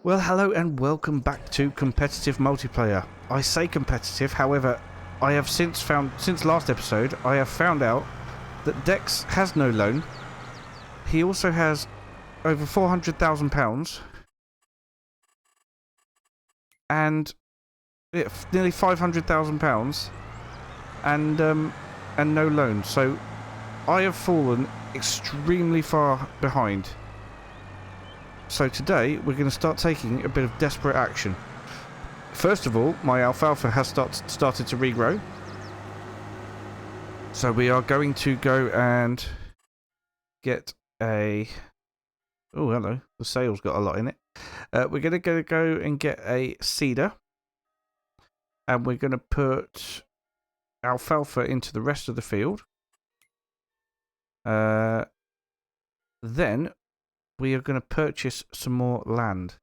Well, hello and welcome back to competitive multiplayer. I say competitive, however, I have since last episode, I have found out that Dex has no loan. He also has over £400,000 and nearly £500,000 and no loan. So I have fallen extremely far behind. So today we're going to start taking a bit of desperate action. First of all, my alfalfa has started to regrow. So we are going to go and get a... Oh, hello. The sail's got a lot in it. We're going to go and get a seeder. And we're going to put alfalfa into the rest of the field. Then we are going to purchase some more land.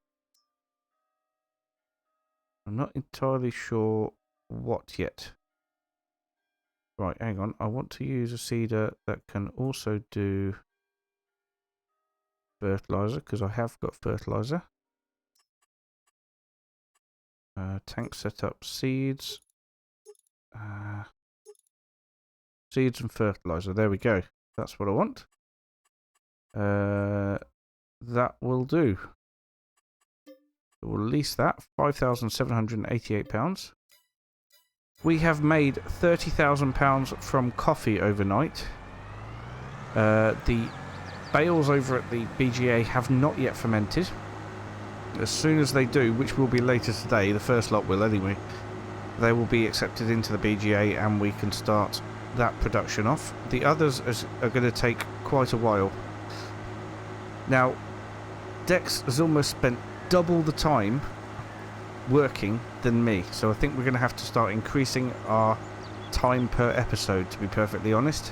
I'm not entirely sure what yet. Right, hang on. I want to use a seeder that can also do fertilizer, because I have got fertilizer. Tank setup, seeds. Seeds and fertilizer. There we go. That's what I want. That will do. We'll lease that. £5,788. We have made £30,000 from coffee overnight. The bales over at the BGA have not yet fermented. As soon as they do, which will be later today, the first lot will anyway, they will be accepted into the BGA and we can start that production off. The others are going to take quite a while. Now, Dex has almost spent double the time working than me, so I think we're going to have to start increasing our time per episode, to be perfectly honest.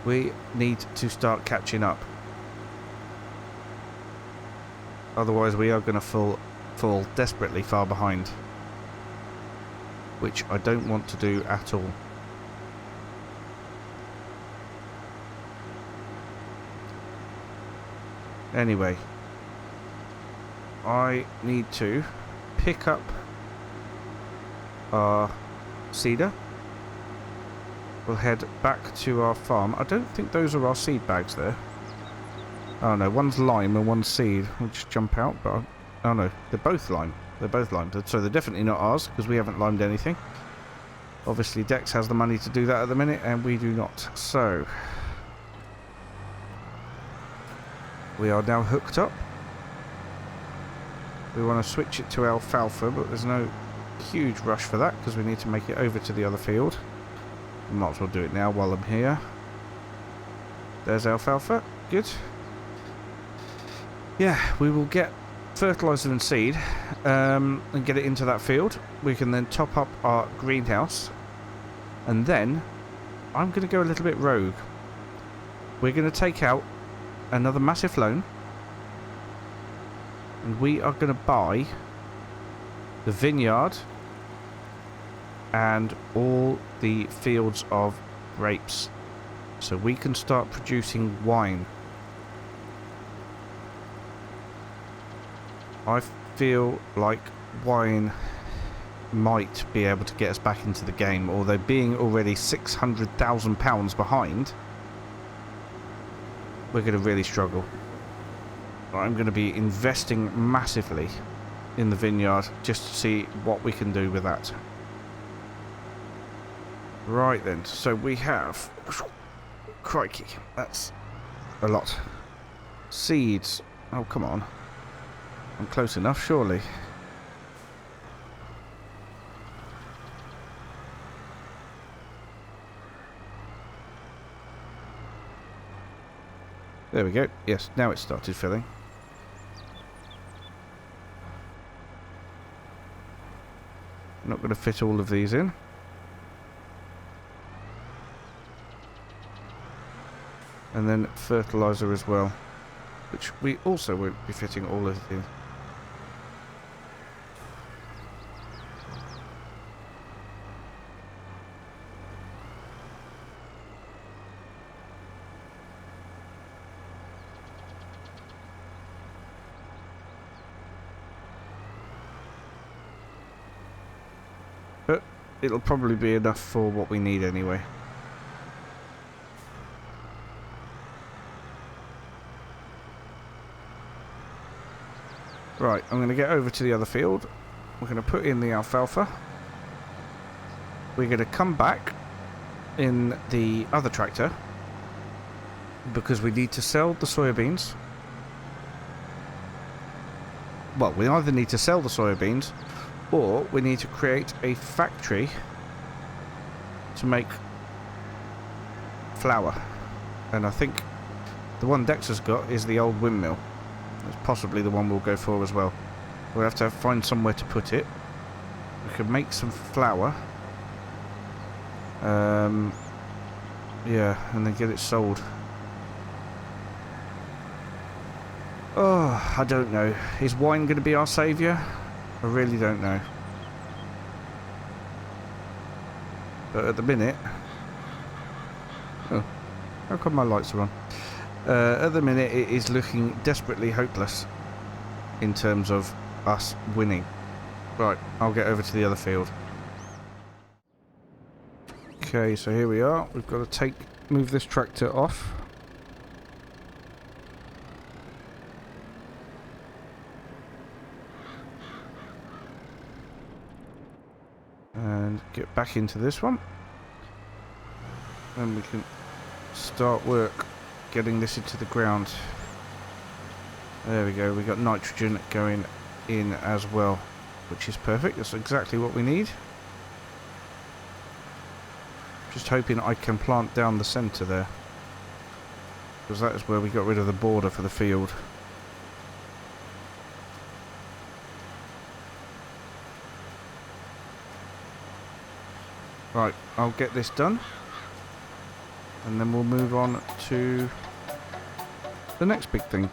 We need to start catching up. Otherwise we are going to fall desperately far behind, which I don't want to do at all. Anyway, I need to pick up our seeder. We'll head back to our farm. I don't think those are our seed bags there. Oh no, one's lime and one's seed. We'll just jump out, but oh no, they're both lime. They're both lime. So they're definitely not ours, because we haven't limed anything. Obviously Dex has the money to do that at the minute, and we do not. So we are now hooked up. We want to switch it to alfalfa, but there's no huge rush for that because we need to make it over to the other field. Might as well do it now while I'm here. There's alfalfa. Good. Yeah, we will get fertilizer and seed and get it into that field. We can then top up our greenhouse. And then I'm going to go a little bit rogue. We're going to take out another massive loan. And we are going to buy the vineyard and all the fields of grapes, so we can start producing wine. I feel like wine might be able to get us back into the game, although being already £600,000 behind, we're going to really struggle. I'm going to be investing massively in the vineyard just to see what we can do with that. Right then, so we have... Crikey, that's a lot. Seeds. Oh, come on. I'm close enough, surely. There we go. Yes, now it's started filling. I'm not going to fit all of these in. And then fertilizer as well, which we also won't be fitting all of these. But it'll probably be enough for what we need anyway. Right, I'm going to get over to the other field. We're going to put in the alfalfa. We're going to come back in the other tractor because we need to sell the soybeans. Well, we either need to sell the soybeans or we need to create a factory to make flour. And I think the one Dexter's got is the old windmill. That's possibly the one we'll go for as well. We'll have to find somewhere to put it. We could make some flour. Yeah, and then get it sold. Oh, I don't know. Is wine going to be our saviour? I really don't know. But at the minute... Oh, how come my lights are on? At the minute it is looking desperately hopeless in terms of us winning. Right, I'll get over to the other field. Okay, so here we are. We've got to move this tractor off. And get back into this one. And we can start work getting this into the ground. There we go, we got nitrogen going in as well, which is perfect. That's exactly what we need. Just hoping I can plant down the centre there, because that is where we got rid of the border for the field. Right, I'll get this done and then we'll move on to the next big thing.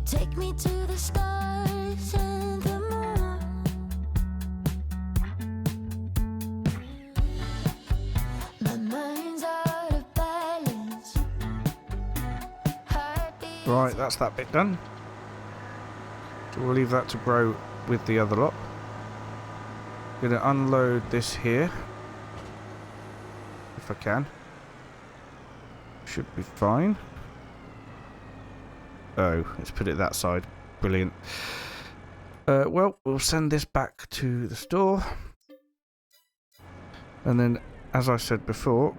Take me to the stars and the moon. My mind's out of balance. Right, that's that bit done. So we'll leave that to grow with the other lot. Gonna unload this here. If I can. Should be fine. Oh, let's put it that side. Brilliant. Well, we'll send this back to the store. And then, as I said before,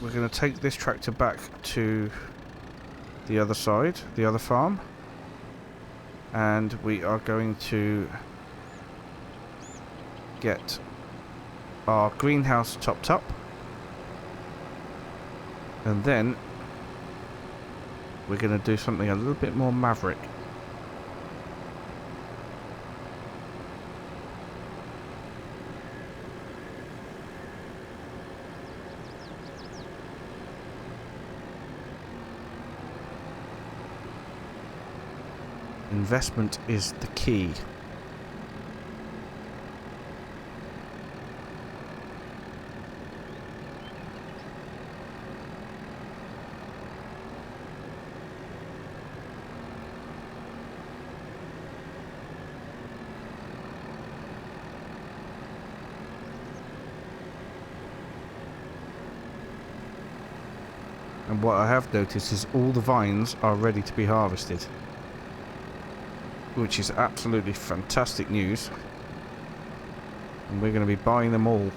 we're going to take this tractor back to the other side, the other farm. And we are going to get our greenhouse topped up. And then we're going to do something a little bit more maverick. Investment is the key. And what I have noticed is all the vines are ready to be harvested, which is absolutely fantastic news. And we're going to be buying them all.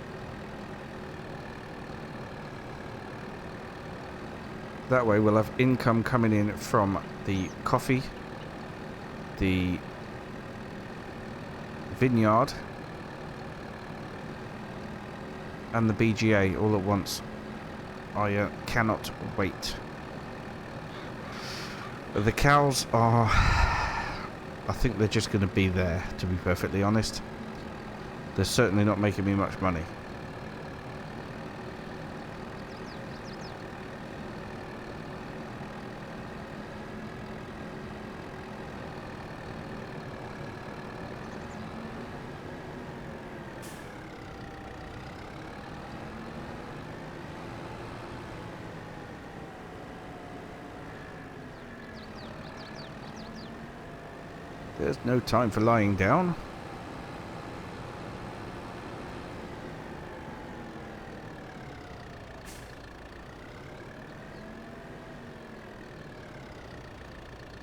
That way we'll have income coming in from the coffee, the vineyard, and the BGA all at once. I cannot wait. The cows are... I think they're just going to be there, to be perfectly honest. They're certainly not making me much money. There's no time for lying down.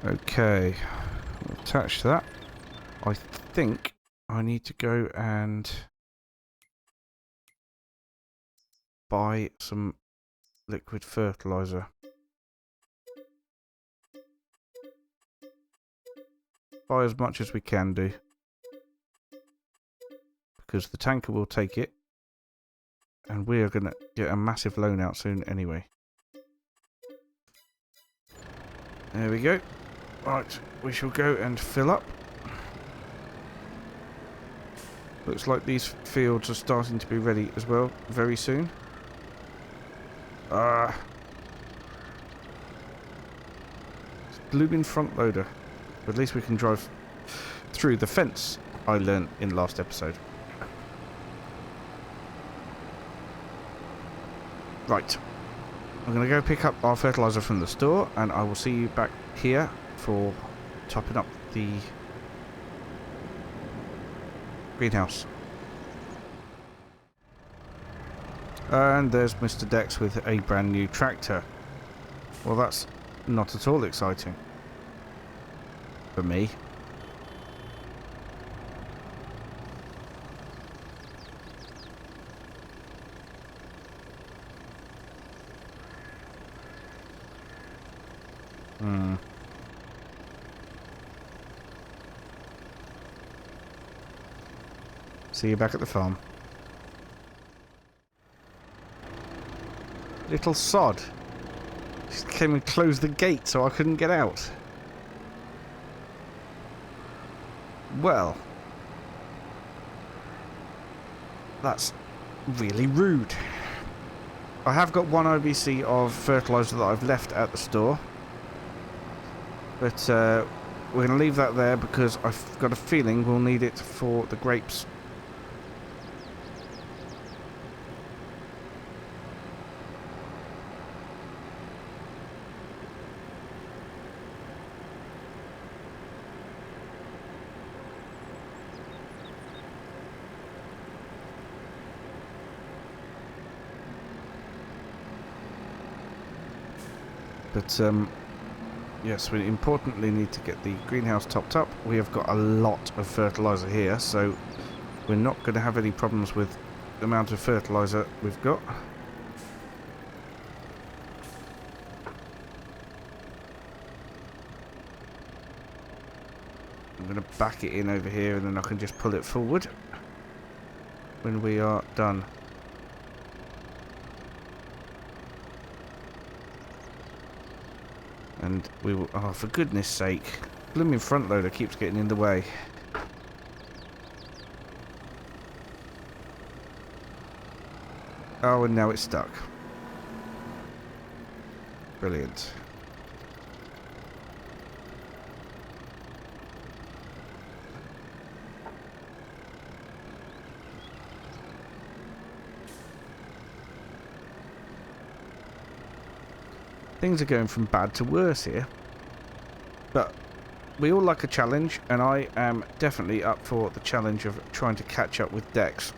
Okay, we'll attach that. I think I need to go and buy some liquid fertilizer. Buy as much as we can do, because the tanker will take it, and we are going to get a massive loan out soon anyway. There we go. Right, we shall go and fill up. Looks like these fields are starting to be ready as well very soon. It's blooming front loader. But at least we can drive through the fence I learnt in last episode. Right. I'm going to go pick up our fertilizer from the store, and I will see you back here for topping up the greenhouse. And there's Mr. Dex with a brand new tractor. Well, that's not at all exciting. For me. See you back at the farm. Little sod. Just came and closed the gate so I couldn't get out. Well, that's really rude. I have got one OBC of fertiliser that I've left at the store, but we're going to leave that there because I've got a feeling we'll need it for the grapes. But yes, we importantly need to get the greenhouse topped up. We have got a lot of fertiliser here, so we're not going to have any problems with the amount of fertiliser we've got. I'm going to back it in over here, and then I can just pull it forward when we are done. And we will... Oh, for goodness sake. Blooming front loader keeps getting in the way. Oh, and now it's stuck. Brilliant. Things are going from bad to worse here. But we all like a challenge, and I am definitely up for the challenge of trying to catch up with Dex.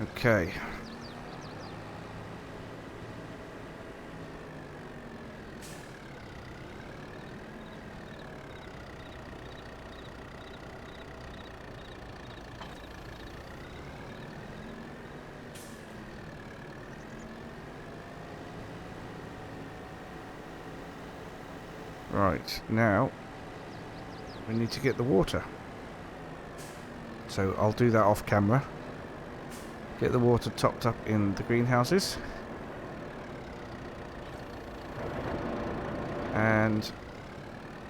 Okay. Right, now we need to get the water. So I'll do that off camera. Get the water topped up in the greenhouses. And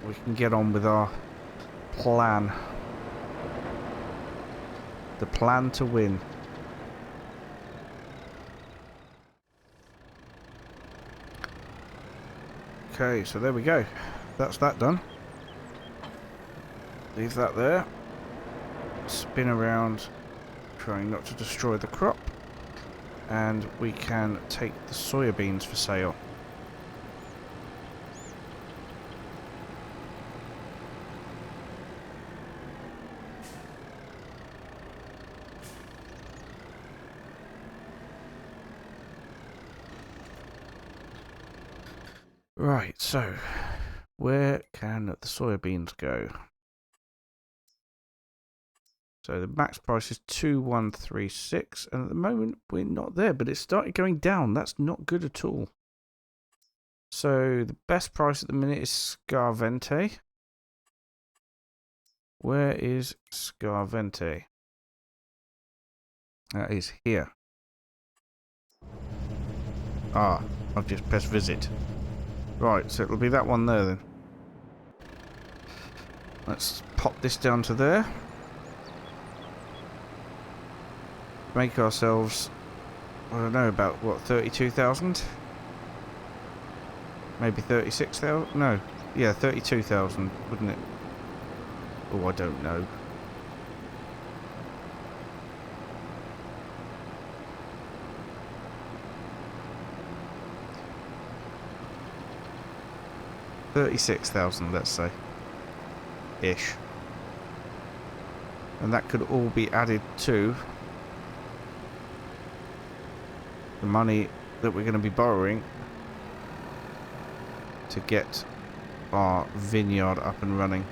we can get on with our plan. The plan to win. Okay, so there we go. That's that done. Leave that there. Spin around, trying not to destroy the crop. And we can take the soya beans for sale. Right, so where can the soybeans go? So the max price is 2136, and at the moment we're not there, but it started going down. That's not good at all. So the best price at the minute is Scarvente. Where is Scarvente? That is here. Ah, I've just pressed visit. Right, so it'll be that one there then. Let's pop this down to there. Make ourselves, I don't know, about what, 32,000? Maybe 36,000? No. Yeah, 32,000, wouldn't it? Oh, I don't know. $36,000, let's say. Ish. And that could all be added to the money that we're going to be borrowing to get our vineyard up and running.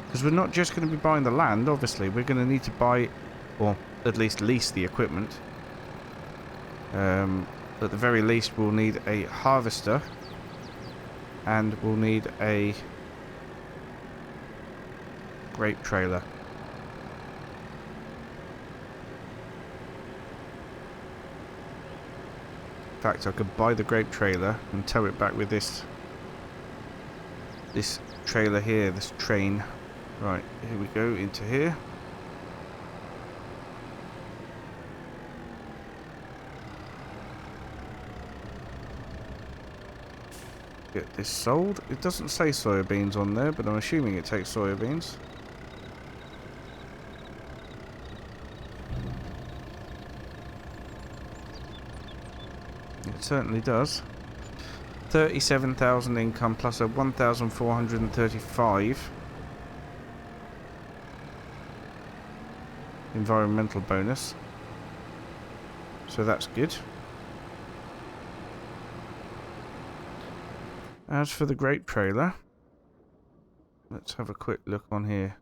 Because we're not just going to be buying the land, obviously. We're going to need to buy, or at least lease the equipment. At the very least, we'll need a harvester. And we'll need a grape trailer. In fact, I could buy the grape trailer and tow it back with this trailer here, this train. Right, here we go, into here. Get this sold. It doesn't say soybeans on there, but I'm assuming it takes soybeans. It certainly does. 37,000 income plus a 1,435 environmental bonus. So that's good. As for the grape trailer, let's have a quick look on here.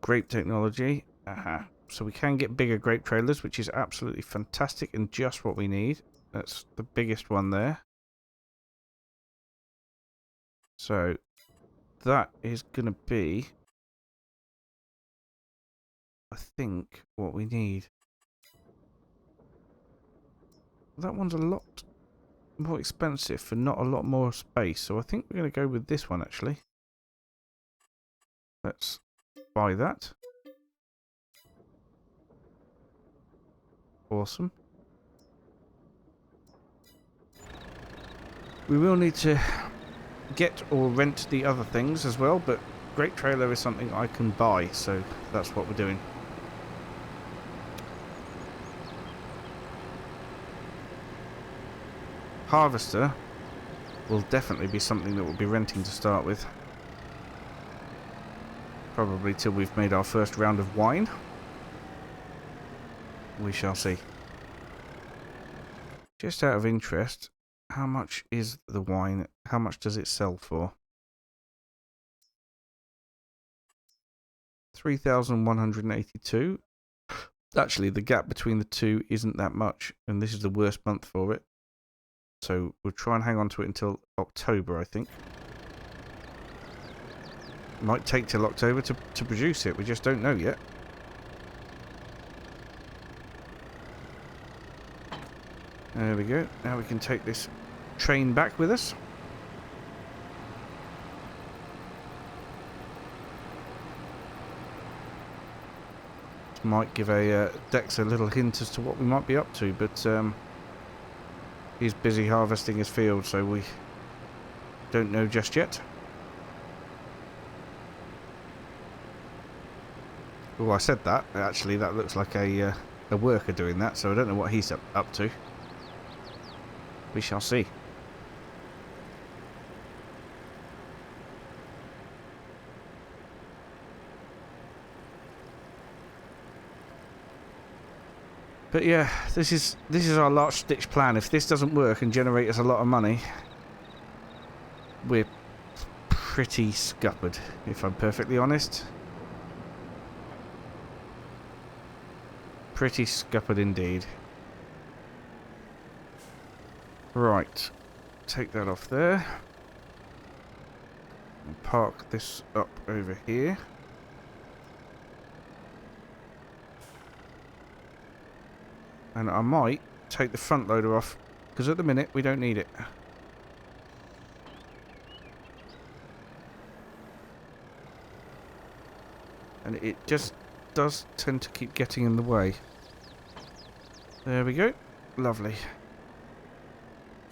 Grape technology. Aha. So we can get bigger grape trailers, which is absolutely fantastic and just what we need. That's the biggest one there. So that is going to be, I think, what we need. That one's a lot more expensive for not a lot more space. So I think we're going to go with this one, actually. Let's buy that. Awesome. We will need to get or rent the other things as well, but grape trailer is something I can buy, so that's what we're doing. Harvester will definitely be something that we'll be renting to start with. Probably till we've made our first round of wine. We shall see. Just out of interest, how much is the wine? How much does it sell for? 3,182. Actually, the gap between the two isn't that much, and this is the worst month for it. So we'll try and hang on to it until October, I think. Might take till October to produce it. We just don't know yet. There we go. Now we can take this train back with us. This might give Dex a little hint as to what we might be up to, but he's busy harvesting his field, so we don't know just yet. Oh, I said that. Actually, that looks like a worker doing that, so I don't know what he's up to. We shall see. But yeah, this is our last-ditch plan. If this doesn't work and generate us a lot of money, we're pretty scuppered, if I'm perfectly honest. Pretty scuppered indeed. Right, take that off there. And park this up over here. And I might take the front loader off, because at the minute we don't need it. And it just does tend to keep getting in the way. There we go. Lovely.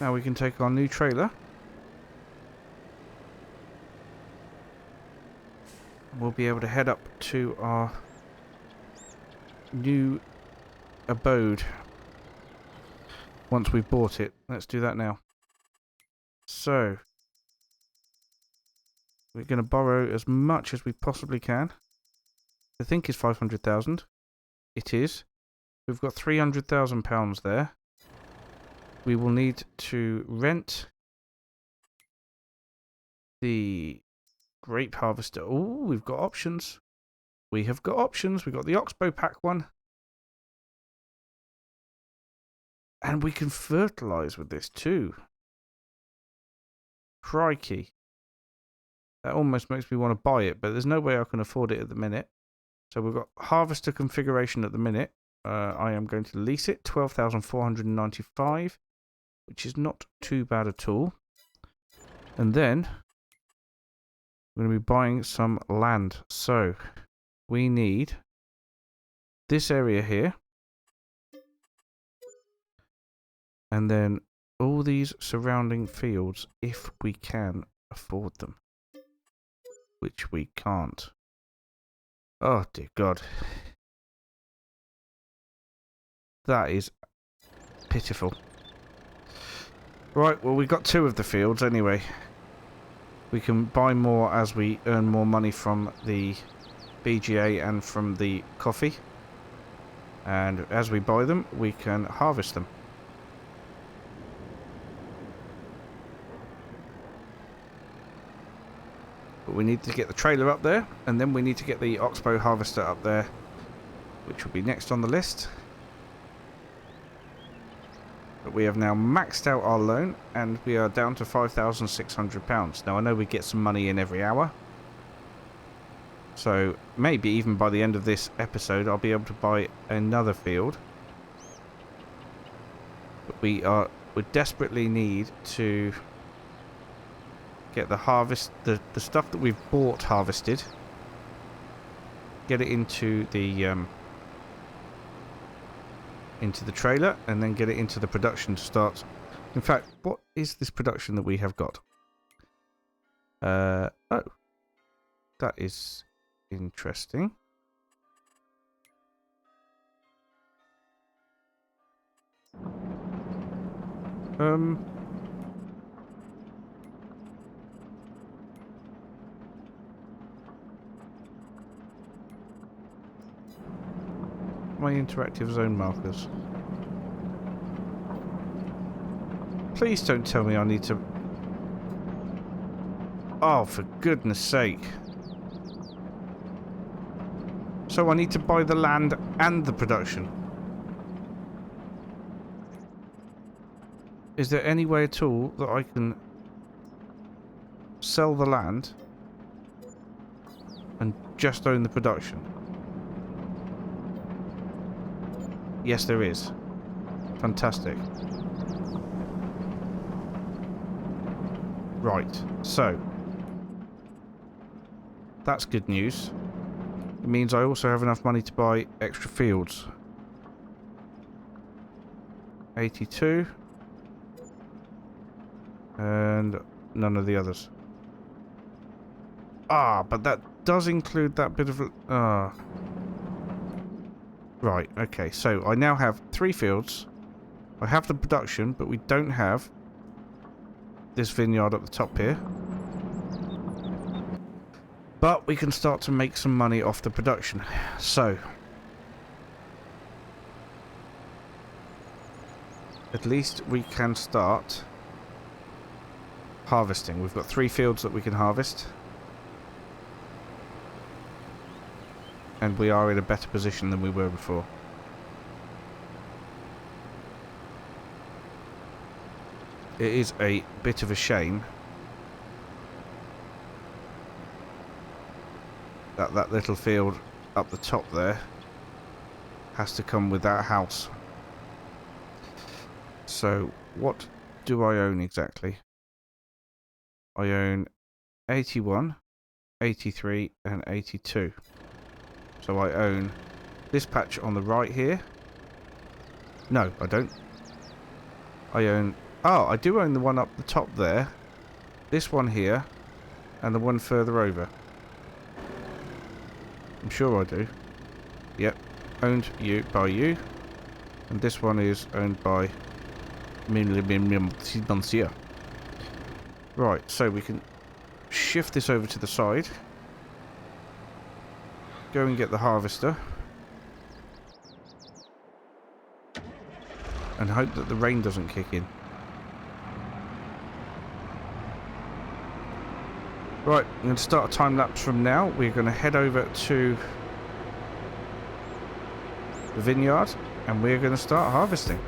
Now we can take our new trailer. We'll be able to head up to our new abode once we've bought it. Let's do that now. So we're going to borrow as much as we possibly can. I think it's 500,000. It is. We've got £300,000 there. We will need to rent the grape harvester. Oh, we've got options. We have got options. We've got the Oxbow pack one. And we can fertilise with this too. Crikey. That almost makes me want to buy it, but there's no way I can afford it at the minute. So we've got harvester configuration at the minute. I am going to lease it, 12,495, which is not too bad at all. And then we're going to be buying some land. So we need this area here. And then all these surrounding fields, if we can afford them. Which we can't. Oh, dear God. That is pitiful. Right, well, we got 2 of the fields anyway. We can buy more as we earn more money from the BGA and from the coffee. And as we buy them, we can harvest them. But we need to get the trailer up there, and then we need to get the Oxbow harvester up there, which will be next on the list. But we have now maxed out our loan, and we are down to £5,600. Now, I know we get some money in every hour. So, maybe even by the end of this episode, I'll be able to buy another field. But we desperately need to get the the stuff that we've bought harvested. Get it into the trailer, and then get it into the production to start. In fact, what is this production that we have got? Oh, that is interesting. My interactive zone markers. Please don't tell me I need to... Oh, for goodness sake. So I need to buy the land and the production. Is there any way at all that I can sell the land and just own the production? Yes, there is. Fantastic. Right, so that's good news. It means I also have enough money to buy extra fields. 82. And none of the others. Ah, but that does include that bit of... Right, okay, so I now have 3 fields. I have the production, but we don't have this vineyard at the top here. But we can start to make some money off the production. So at least we can start harvesting. We've got 3 fields that we can harvest. And we are in a better position than we were before. It is a bit of a shame that that little field up the top there has to come with that house. So what do I own exactly? I own 81, 83 and 82. So I own this patch on the right here. No, I don't. I own... Oh, I do own the one up the top there. This one here. And the one further over. I'm sure I do. Yep. Owned by you. And this one is owned by... Monsieur. Right, so we can shift this over to the side. Go and get the harvester. And hope that the rain doesn't kick in. Right, I'm going to start a time lapse from now. We're going to head over to the vineyard and we're going to start harvesting.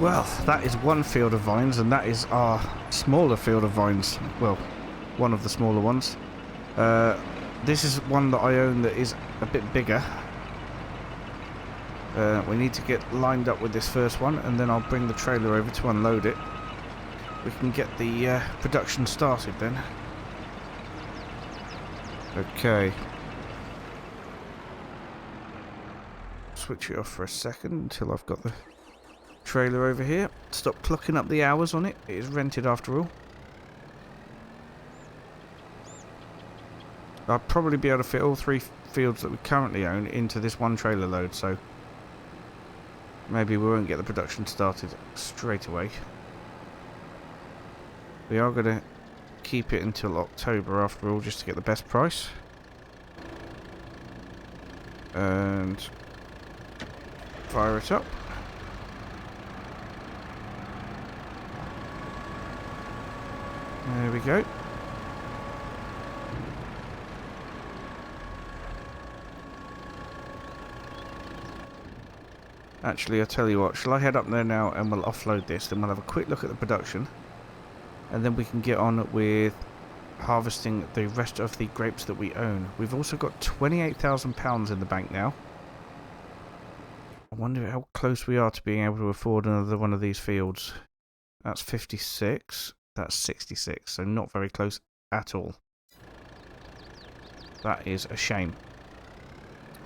Well, that is one field of vines, and that is our smaller field of vines. Well, one of the smaller ones. This is one that I own that is a bit bigger. We need to get lined up with this first one, and then I'll bring the trailer over to unload it. We can get the production started then. Okay. Switch it off for a second until I've got the trailer over here. Stop clocking up the hours on it. It is rented after all. I'll probably be able to fit all 3 fields that we currently own into this one trailer load, so maybe we won't get the production started straight away. We are going to keep it until October after all, just to get the best price. And fire it up. There we go. Actually, I'll tell you what, shall I head up there now and we'll offload this, then we'll have a quick look at the production, and then we can get on with harvesting the rest of the grapes that we own. We've also got £28,000 in the bank now. I wonder how close we are to being able to afford another one of these fields. That's 56. That's 66. So not very close at all. That is a shame.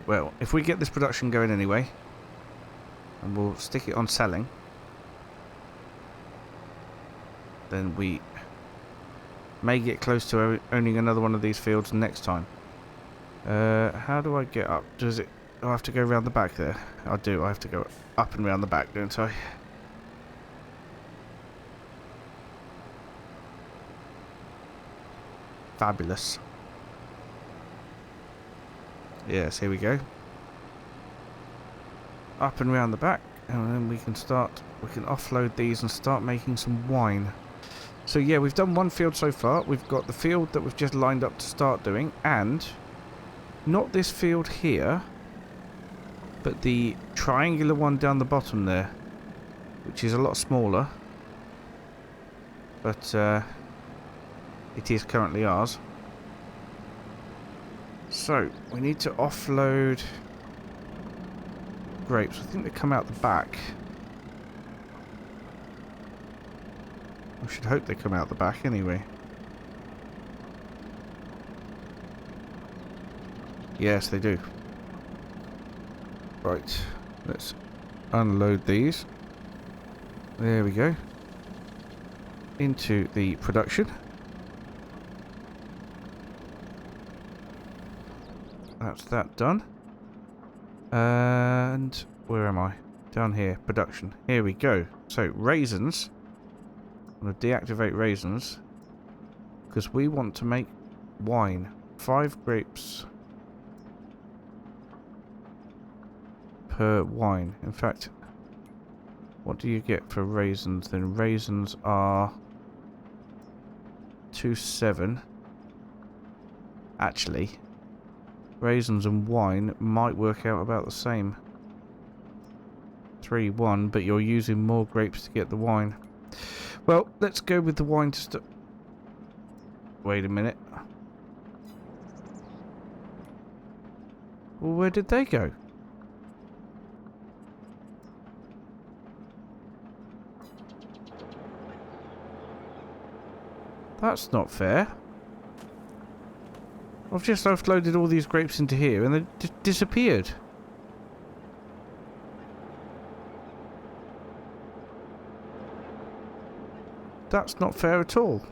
Well, if we get this production going anyway, and we'll stick it on selling, then we may get close to owning another one of these fields next time. How do I get up? Does it... I have to go around the back there. I do. I have to go up and round the back, don't I? Fabulous. Yes, here we go. Up and round the back, and then we can offload these and start making some wine. So yeah, we've done one field so far. We've got the field that we've just lined up to start doing, and not this field here, but the triangular one down the bottom there, which is a lot smaller, but it is currently ours. So we need to offload grapes. I think they come out the back. I should hope they come out the back anyway. Yes, they do. Right, let's unload these. There we go. Into the production. That's that done. And where am I? Down here, production. Here we go. So, raisins. I'm going to deactivate raisins because we want to make wine. 5 grapes per wine. In fact, what do you get for raisins then? Raisins are 2.7. Actually, raisins and wine might work out about the same. 3.1, but you're using more grapes to get the wine. Well, let's go with the wine to start. Wait a minute. Well, where did they go? That's not fair. I've just offloaded all these grapes into here and they just disappeared. That's not fair at all.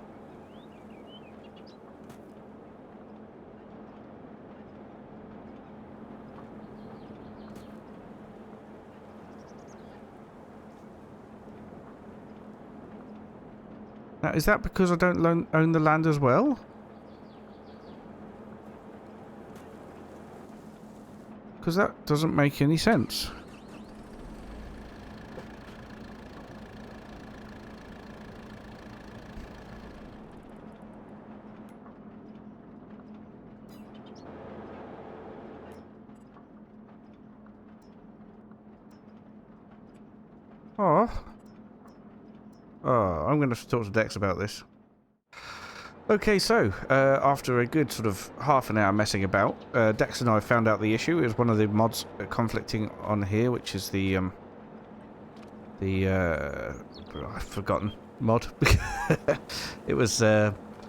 Now, is that because I don't own the land as well? Because that doesn't make any sense. I'm going to talk to Dex about this. Okay, so after a good sort of half an hour messing about, Dex and I found out the issue. It was one of the mods conflicting on here, which is the I've forgotten mod. It was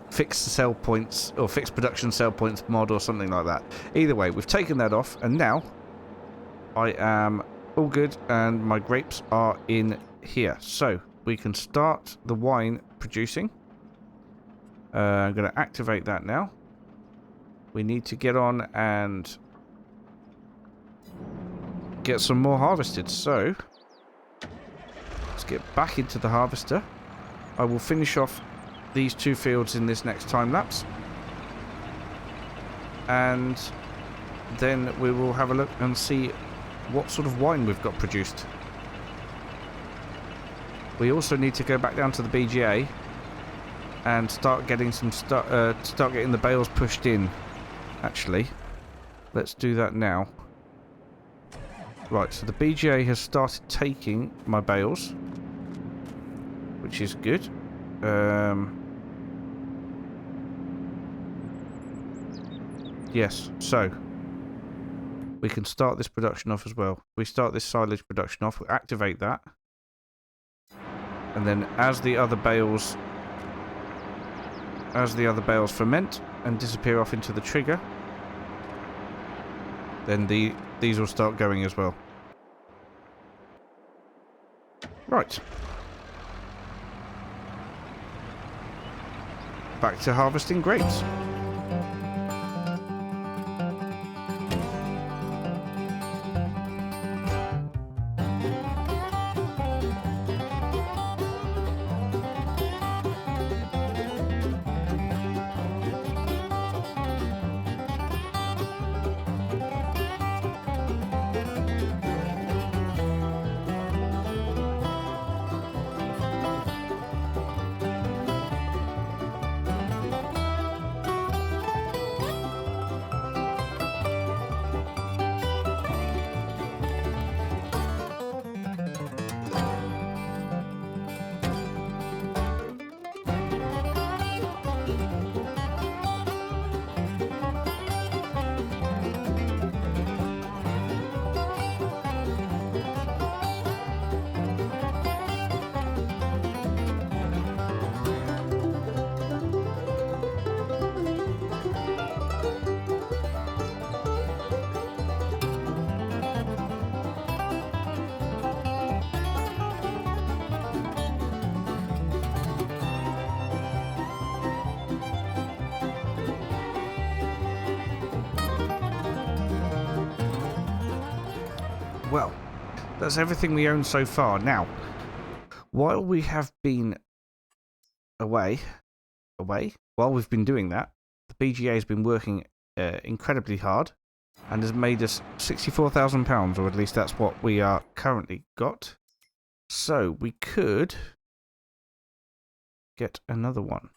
fixed sell points or fixed production sell points mod or something like that. Either way, we've taken that off, and now I am all good, and my grapes are in here, so we can start the wine producing. I'm going to activate that now. We need to get on and get some more harvested. So let's get back into the harvester. I will finish off these 2 fields in this next time lapse. And then we will have a look and see what sort of wine we've got produced. We also need to go back down to the BGA and start getting some start getting the bales pushed in. Actually, let's do that now. Right, so the BGA has started taking my bales, which is good. Yes, so we can start this production off as well. We start this silage production off, we'll activate that. And then as the other bales ferment and disappear off into the trigger, then these will start going as well. Right. Back to harvesting grapes. Well, that's everything we own so far. Now, while we have been away, while we've been doing that, the BGA has been working incredibly hard and has made us £64,000, or at least that's what we are currently got. So we could get another one.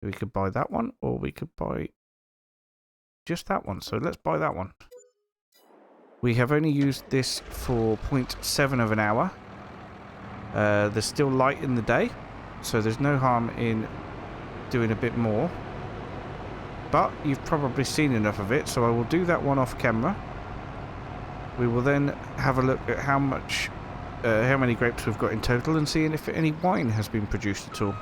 We could buy that one, or we could buy just that one. So let's buy that one. We have only used this for 0.7 of an hour. There's still light in the day, so there's no harm in doing a bit more. But you've probably seen enough of it, so I will do that one off camera. We will then have a look at how many grapes we've got in total, and seeing if any wine has been produced at all.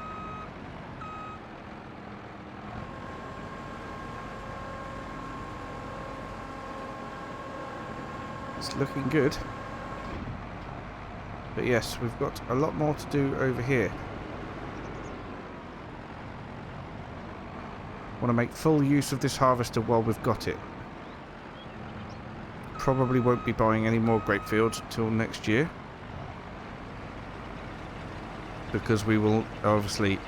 It's looking good. But yes, we've got a lot more to do over here. Want to make full use of this harvester while we've got it. Probably won't be buying any more grape fields until next year, because we will obviously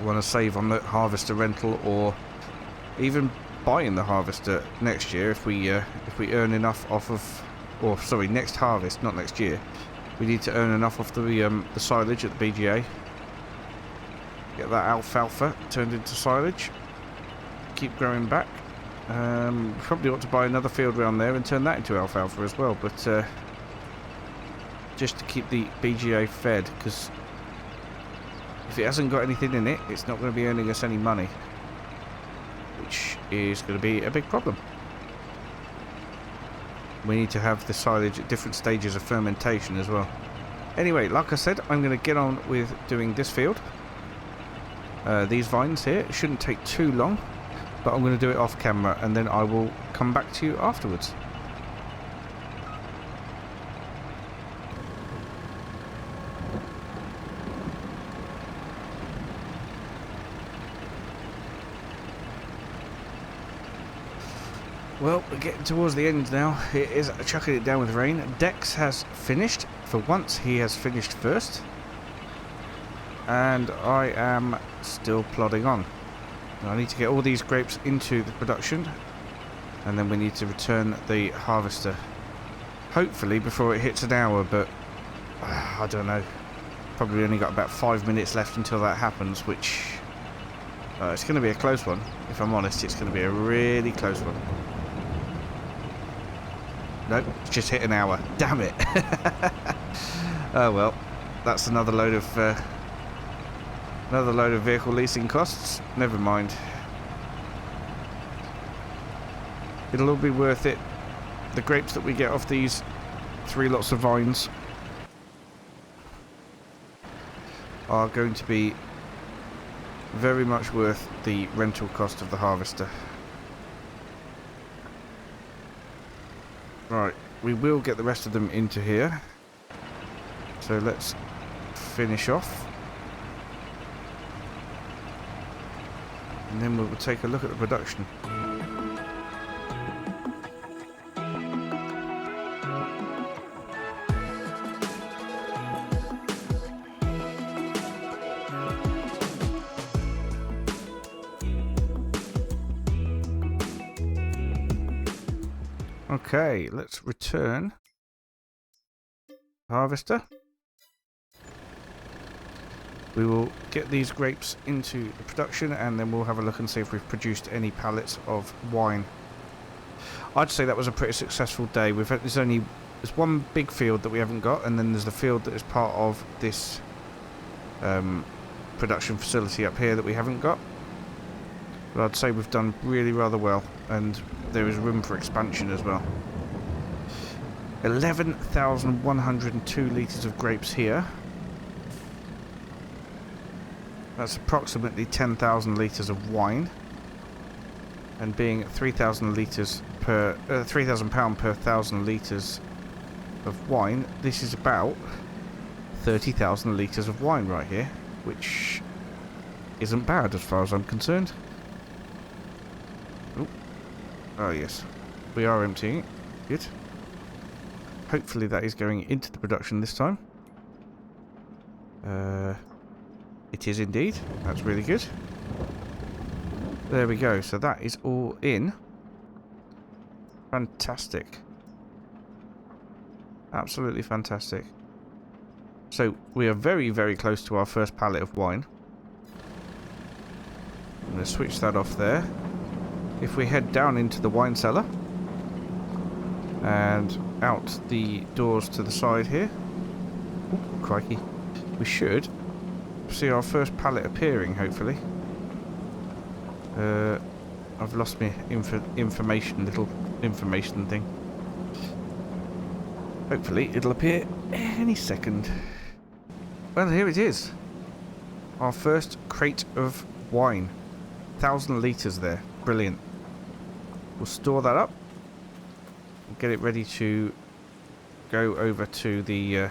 want to save on the harvester rental, or even buying the harvester next year if we earn enough off of, or sorry, next harvest, not next year. We need to earn enough off the silage at the BGA. Get that alfalfa turned into silage. Keep growing back. Probably ought to buy another field around there and turn that into alfalfa as well, but just to keep the BGA fed, because if it hasn't got anything in it, it's not going to be earning us any money, which is going to be a big problem. We need to have the silage at different stages of fermentation as well. Anyway, like I said, I'm going to get on with doing this field. These vines here, it shouldn't take too long, but I'm going to do it off camera, and then I will come back to you afterwards. Well, we're getting towards the end now. It is chucking it down with rain. Dex has finished. For once, he has finished first. And I am still plodding on. Now, I need to get all these grapes into the production, and then we need to return the harvester. Hopefully before it hits an hour, but I don't know. Probably only got about 5 minutes left until that happens, which it's going to be a close one. If I'm honest, it's going to be a really close one. Nope, it's just hit an hour. Damn it. Oh well, that's another load of vehicle leasing costs. Never mind. It'll all be worth it. The grapes that we get off these 3 lots of vines are going to be very much worth the rental cost of the harvester. Right, we will get the rest of them into here. So let's finish off. And then we'll take a look at the production. Okay, let's return harvester. We will get these grapes into the production and then we'll have a look and see if we've produced any pallets of wine. I'd say that was a pretty successful day. There's one big field that we haven't got, and then there's the field that is part of this production facility up here that we haven't got. But I'd say we've done really rather well, and there is room for expansion as well. 11,102 litres of grapes here. That's approximately 10,000 litres of wine. And being 3,000 litres per £3,000 per 1,000 litres of wine, this is about 30,000 litres of wine right here, which isn't bad as far as I'm concerned. Oh yes, we are emptying it. Good. Hopefully that is going into the production this time. It is indeed. That's really good. There we go. So that is all in. Fantastic. Absolutely fantastic. So we are very, very close to our first pallet of wine. I'm going to switch that off there. If we head down into the wine cellar and out the doors to the side here, ooh, crikey, we should see our first pallet appearing, hopefully. I've lost my little information thing. Hopefully it'll appear any second. Well, here it is. Our first crate of wine. 1,000 litres there. Brilliant. We'll store that up. We'll get it ready to go over to the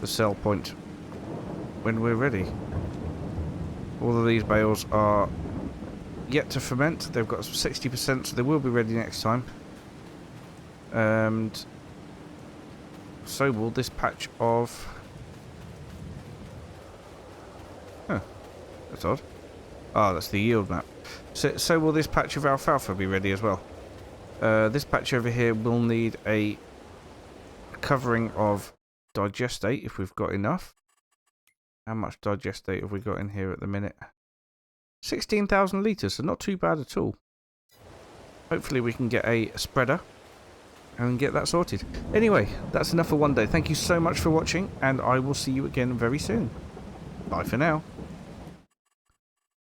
sell point when we're ready. All of these bales are yet to ferment. They've got 60%, so they will be ready next time. And so will this patch of... Huh. That's odd. Ah, that's the yield map. So will this patch of alfalfa be ready as well. This patch over here will need a covering of digestate if we've got enough. How much digestate have we got in here at the minute? 16,000 litres, so not too bad at all. Hopefully we can get a spreader and get that sorted. Anyway, that's enough for one day. Thank you so much for watching, and I will see you again very soon. Bye for now.